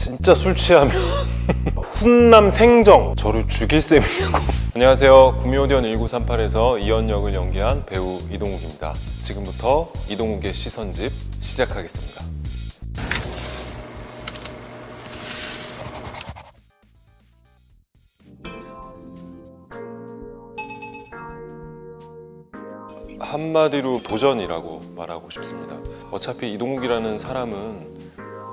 진짜 술 취하면 훈남 생정 저를 죽일 셈이냐고. 안녕하세요. 구미호대원 1938에서 이현 역을 연기한 배우 이동욱입니다. 지금부터 이동욱의 시선집 시작하겠습니다. 한마디로 도전이라고 말하고 싶습니다. 어차피 이동욱이라는 사람은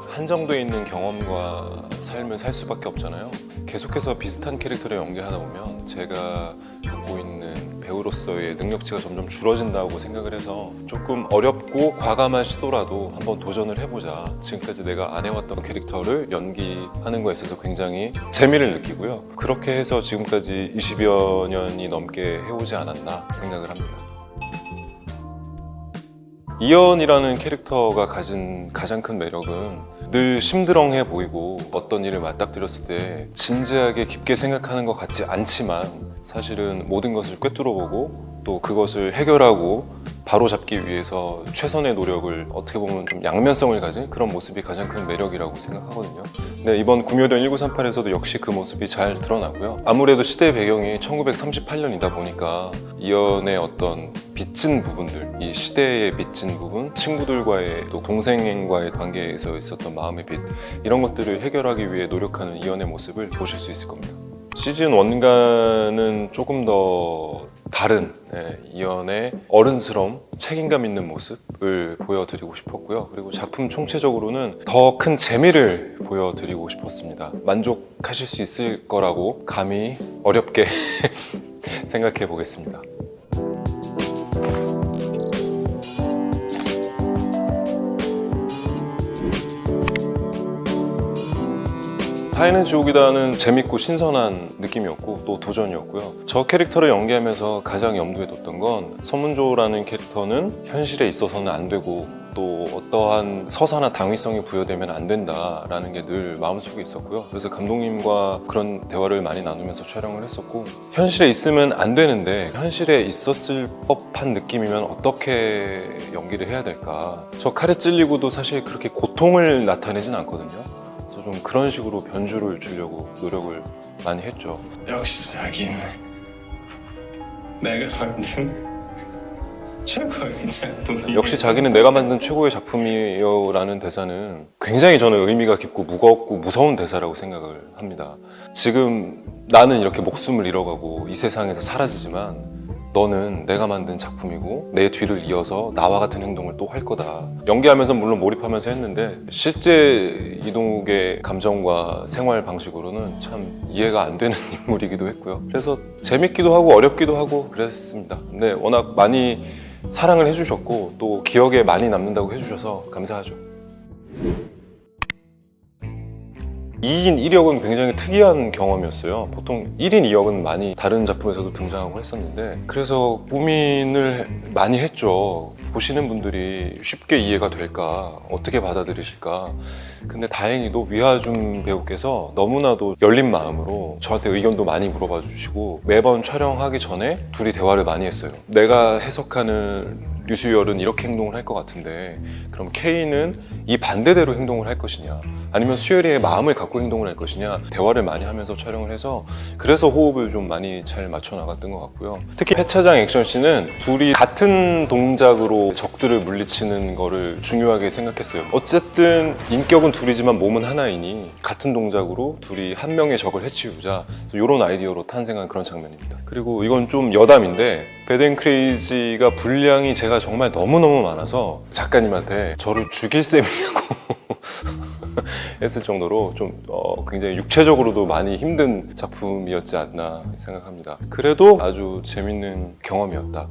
한정돼 있는 경험과 삶을 살 수밖에 없잖아요. 계속해서 비슷한 캐릭터를 연기하다 보면 제가 갖고 있는 배우로서의 능력치가 점점 줄어진다고 생각을 해서 조금 어렵고 과감한 시도라도 한번 도전을 해보자. 지금까지 내가 안 해왔던 캐릭터를 연기하는 거에 있어서 굉장히 재미를 느끼고요. 그렇게 해서 지금까지 20여 년이 넘게 해오지 않았나 생각을 합니다. 이현이라는 캐릭터가 가진 가장 큰 매력은 늘 심드렁해 보이고 어떤 일을 맞닥뜨렸을 때 진지하게 깊게 생각하는 것 같지 않지만 사실은 모든 것을 꿰뚫어보고 또 그것을 해결하고 바로잡기 위해서 최선의 노력을 어떻게 보면 좀 양면성을 가진 그런 모습이 가장 큰 매력이라고 생각하거든요. 근데 이번 구미호대원 1938에서도 역시 그 모습이 잘 드러나고요. 아무래도 시대 배경이 1938년이다 보니까 이현의 어떤 빚진 부분들, 이 시대에 빚진 부분, 친구들과의 또 동생과의 관계에서 있었던 마음의 빚, 이런 것들을 해결하기 위해 노력하는 이현의 모습을 보실 수 있을 겁니다. 시즌 1과는 조금 더 다른 이현의 어른스러움, 책임감 있는 모습을 보여드리고 싶었고요. 그리고 작품 총체적으로는 더 큰 재미를 보여드리고 싶었습니다. 만족하실 수 있을 거라고 감히 어렵게 생각해 보겠습니다. 하이는 지옥이다는 재밌고 신선한 느낌이었고 또 도전이었고요. 저 캐릭터를 연기하면서 가장 염두에 뒀던 건 서문조라는 캐릭터는 현실에 있어서는 안 되고 또 어떠한 서사나 당위성이 부여되면 안 된다라는 게 늘 마음속에 있었고요. 그래서 감독님과 그런 대화를 많이 나누면서 촬영을 했었고, 현실에 있으면 안 되는데 현실에 있었을 법한 느낌이면 어떻게 연기를 해야 될까. 저 칼에 찔리고도 사실 그렇게 고통을 나타내진 않거든요. 좀 그런 식으로 변주를 주려고 노력을 많이 했죠. 역시 자기는 내가 만든 최고의 작품이야. 역시 자기는 내가 만든 최고의 작품이요 라는 대사는 굉장히 저는 의미가 깊고 무겁고 무서운 대사라고 생각을 합니다. 지금 나는 이렇게 목숨을 잃어가고 이 세상에서 사라지지만 너는 내가 만든 작품이고 내 뒤를 이어서 나와 같은 행동을 또 할 거다. 연기하면서 물론 몰입하면서 했는데 실제 이동욱의 감정과 생활 방식으로는 참 이해가 안 되는 인물이기도 했고요. 그래서 재밌기도 하고 어렵기도 하고 그랬습니다. 근데 워낙 많이 사랑을 해주셨고 또 기억에 많이 남는다고 해주셔서 감사하죠. 2인 1역은 굉장히 특이한 경험이었어요. 보통 1인 2역은 많이 다른 작품에서도 등장하고 했었는데 그래서 고민을 많이 했죠. 보시는 분들이 쉽게 이해가 될까? 어떻게 받아들이실까? 근데 다행히도 위하준 배우께서 너무나도 열린 마음으로 저한테 의견도 많이 물어봐 주시고 매번 촬영하기 전에 둘이 대화를 많이 했어요. 내가 해석하는 류수열은 이렇게 행동을 할 것 같은데 그럼 K는 이 반대대로 행동을 할 것이냐 아니면 수열이의 마음을 갖고 행동을 할 것이냐 대화를 많이 하면서 촬영을 해서 그래서 호흡을 좀 많이 잘 맞춰 나갔던 것 같고요. 특히 해차장 액션씬은 둘이 같은 동작으로 적들을 물리치는 거를 중요하게 생각했어요. 어쨌든 인격은 둘이지만 몸은 하나이니 같은 동작으로 둘이 한 명의 적을 해치우자 이런 아이디어로 탄생한 그런 장면입니다. 그리고 이건 좀 여담인데 배드앤크레이지가 분량이 제가 정말 너무너무 많아서 작가님한테 저를 죽일 셈이냐고 했을 정도로 좀 굉장히 육체적으로도 많이 힘든 작품이었지 않나 생각합니다. 그래도 아주 재밌는 경험이었다.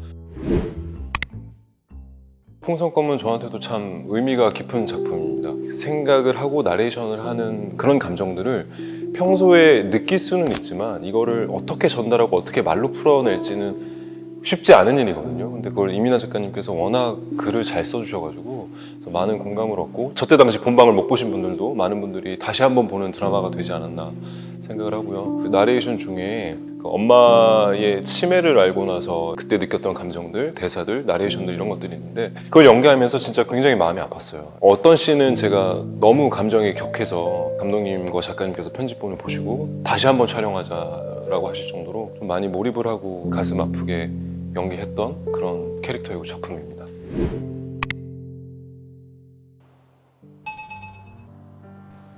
풍선껌은 저한테도 참 의미가 깊은 작품입니다. 생각을 하고 나레이션을 하는 그런 감정들을 평소에 느낄 수는 있지만 이거를 어떻게 전달하고 어떻게 말로 풀어낼지는 쉽지 않은 일이거든요. 근데 그걸 이민아 작가님께서 워낙 글을 잘 써주셔가지고 그래서 많은 공감을 얻고 저때 당시 본방을 못 보신 분들도 많은 분들이 다시 한번 보는 드라마가 되지 않았나 생각을 하고요. 그 나레이션 중에 그 엄마의 치매를 알고 나서 그때 느꼈던 감정들, 대사들, 나레이션들 이런 것들이 있는데 그걸 연기하면서 진짜 굉장히 마음이 아팠어요. 어떤 씬은 제가 너무 감정이 격해서 감독님과 작가님께서 편집본을 보시고 다시 한번 촬영하자라고 하실 정도로 좀 많이 몰입을 하고 가슴 아프게 연기했던 그런 캐릭터이고 작품입니다.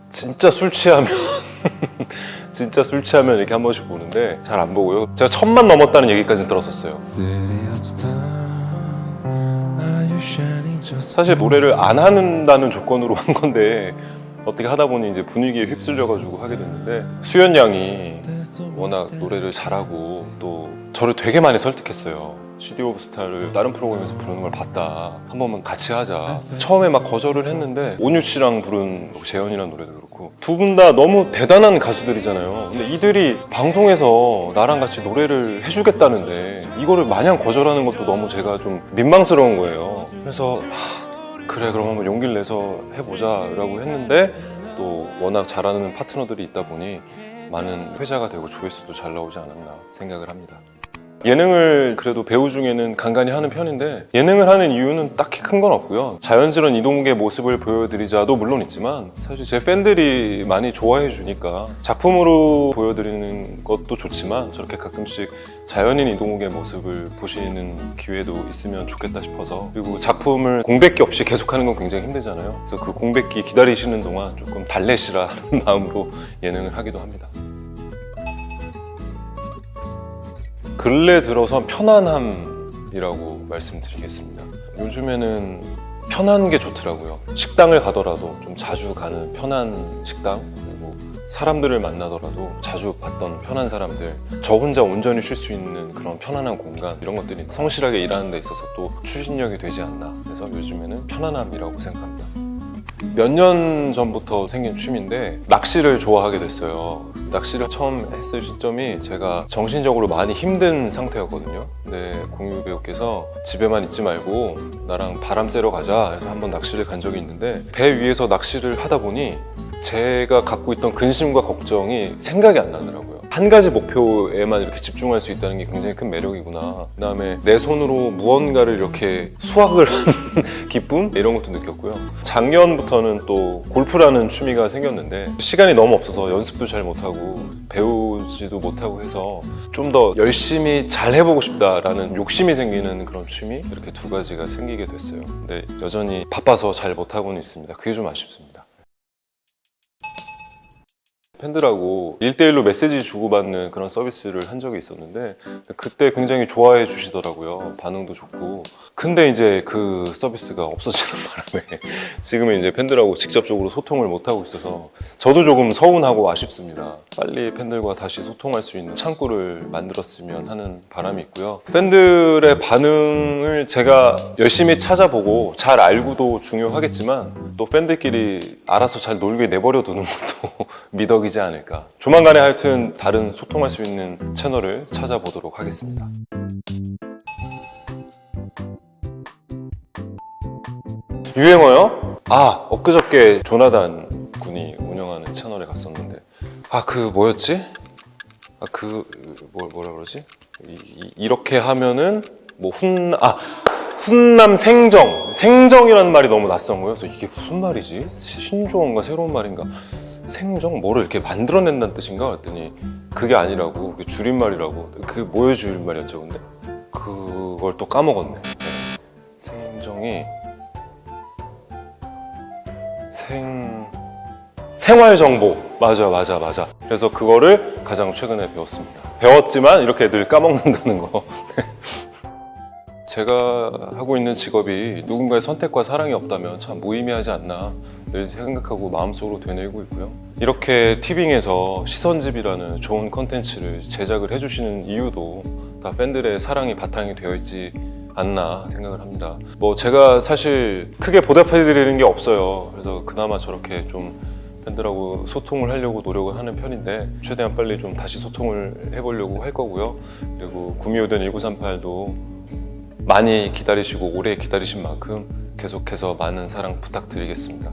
진짜 술 취하면 진짜 술 취하면 이렇게 한 번씩 보는데 잘 안 보고요. 제가 1000만 넘었다는 얘기까지 들었었어요. 사실 노래를 안 한다는 조건으로 한 건데 어떻게 하다 보니 이제 분위기에 휩쓸려가지고 하게 됐는데 수연 양이 워낙 노래를 잘하고 또 저를 되게 많이 설득했어요. CD 오브 스타를 다른 프로그램에서 부르는 걸 봤다. 한 번만 같이 하자. 처음에 막 거절을 했는데 온유 씨랑 부른 재현이라는 노래도 그렇고 두 분 다 너무 대단한 가수들이잖아요. 근데 이들이 방송에서 나랑 같이 노래를 해주겠다는데 이거를 마냥 거절하는 것도 너무 제가 좀 민망스러운 거예요. 그래서 그래 그럼 한번 용기를 내서 해보자 라고 했는데 또 워낙 잘하는 파트너들이 있다 보니 많은 회자가 되고 조회수도 잘 나오지 않았나 생각을 합니다. 예능을 그래도 배우 중에는 간간히 하는 편인데 예능을 하는 이유는 딱히 큰 건 없고요. 자연스러운 이동욱의 모습을 보여드리자도 물론 있지만 사실 제 팬들이 많이 좋아해 주니까 작품으로 보여드리는 것도 좋지만 저렇게 가끔씩 자연인 이동욱의 모습을 보시는 기회도 있으면 좋겠다 싶어서 그리고 작품을 공백기 없이 계속하는 건 굉장히 힘들잖아요. 그래서 그 공백기 기다리시는 동안 조금 달래시라는 마음으로 예능을 하기도 합니다. 근래 들어서 편안함이라고 말씀드리겠습니다. 요즘에는 편한 게 좋더라고요. 식당을 가더라도 좀 자주 가는 편한 식당, 그리고 사람들을 만나더라도 자주 봤던 편한 사람들, 저 혼자 온전히 쉴 수 있는 그런 편안한 공간, 이런 것들이 성실하게 일하는 데 있어서 또 추진력이 되지 않나. 그래서 요즘에는 편안함이라고 생각합니다. 몇 년 전부터 생긴 취미인데 낚시를 좋아하게 됐어요. 낚시를 처음 했을 시점이 제가 정신적으로 많이 힘든 상태였거든요. 근데 공유 배우께서 집에만 있지 말고 나랑 바람 쐬러 가자 해서 한번 낚시를 간 적이 있는데 배 위에서 낚시를 하다 보니 제가 갖고 있던 근심과 걱정이 생각이 안 나더라고요. 한 가지 목표에만 이렇게 집중할 수 있다는 게 굉장히 큰 매력이구나. 그다음에 내 손으로 무언가를 이렇게 수확을 한 기쁨? 이런 것도 느꼈고요. 작년부터는 또 골프라는 취미가 생겼는데 시간이 너무 없어서 연습도 잘 못하고 배우지도 못하고 해서 좀 더 열심히 잘 해보고 싶다라는 욕심이 생기는 그런 취미? 이렇게 두 가지가 생기게 됐어요. 근데 여전히 바빠서 잘 못하고는 있습니다. 그게 좀 아쉽습니다. 팬들하고 1대1로 메시지 주고받는 그런 서비스를 한 적이 있었는데 그때 굉장히 좋아해 주시더라고요. 반응도 좋고. 근데 이제 그 서비스가 없어지는 바람에 지금은 이제 팬들하고 직접적으로 소통을 못하고 있어서 저도 조금 서운하고 아쉽습니다. 빨리 팬들과 다시 소통할 수 있는 창구를 만들었으면 하는 바람이 있고요. 팬들의 반응을 제가 열심히 찾아보고 잘 알고도 중요하겠지만 또 팬들끼리 알아서 잘 놀게 내버려 두는 것도 미덕이지 않을까. 조만간에 하여튼 다른 소통할 수 있는 채널을 찾아보도록 하겠습니다. 유행어요? 엊그저께 조나단 군이 운영하는 채널에 갔었는데 그 뭐였지? 뭐라 그러지? 이렇게 하면은 뭐 훈남 생정이라는 말이 너무 낯선 거예요. 그래서 이게 무슨 말이지? 신조어인가 새로운 말인가? 생정? 뭐를 이렇게 만들어낸다는 뜻인가? 그랬더니 그게 아니라고, 그게 줄임말이라고. 그게 뭐의 줄임말이었죠, 근데? 그걸 또 까먹었네. 네. 생정이 생활정보. 맞아. 그래서 그거를 가장 최근에 배웠습니다. 배웠지만 이렇게 늘 까먹는다는 거. 제가 하고 있는 직업이 누군가의 선택과 사랑이 없다면 참 무의미하지 않나 늘 생각하고 마음속으로 되뇌고 있고요. 이렇게 티빙에서 시선집이라는 좋은 컨텐츠를 제작을 해주시는 이유도 다 팬들의 사랑이 바탕이 되어 있지 않나 생각을 합니다. 제가 사실 크게 보답해드리는 게 없어요. 그래서 그나마 저렇게 좀 팬들하고 소통을 하려고 노력을 하는 편인데 최대한 빨리 좀 다시 소통을 해보려고 할 거고요. 그리고 구미호된 1938도 많이 기다리시고 오래 기다리신 만큼 계속해서 많은 사랑 부탁드리겠습니다.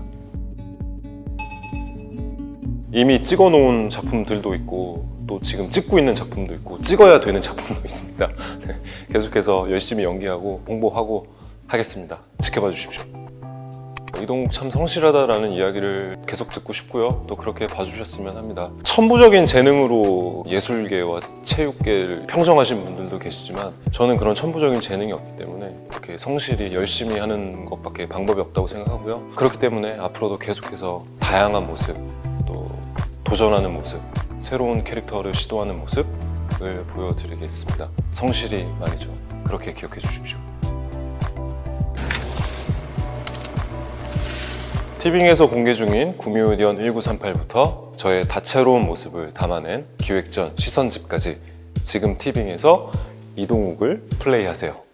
이미 찍어놓은 작품들도 있고 또 지금 찍고 있는 작품도 있고 찍어야 되는 작품도 있습니다. 네, 계속해서 열심히 연기하고 홍보하고 하겠습니다. 지켜봐 주십시오. 이동욱 참 성실하다라는 이야기를 계속 듣고 싶고요. 또 그렇게 봐주셨으면 합니다. 천부적인 재능으로 예술계와 체육계를 평정하신 분들도 계시지만 저는 그런 천부적인 재능이 없기 때문에 이렇게 성실히 열심히 하는 것밖에 방법이 없다고 생각하고요. 그렇기 때문에 앞으로도 계속해서 다양한 모습, 또 도전하는 모습, 새로운 캐릭터를 시도하는 모습을 보여드리겠습니다. 성실이 말이죠. 그렇게 기억해 주십시오. 티빙에서 공개 중인 구미호디언 1938부터 저의 다채로운 모습을 담아낸 기획전 시선집까지 지금 티빙에서 이동욱을 플레이하세요.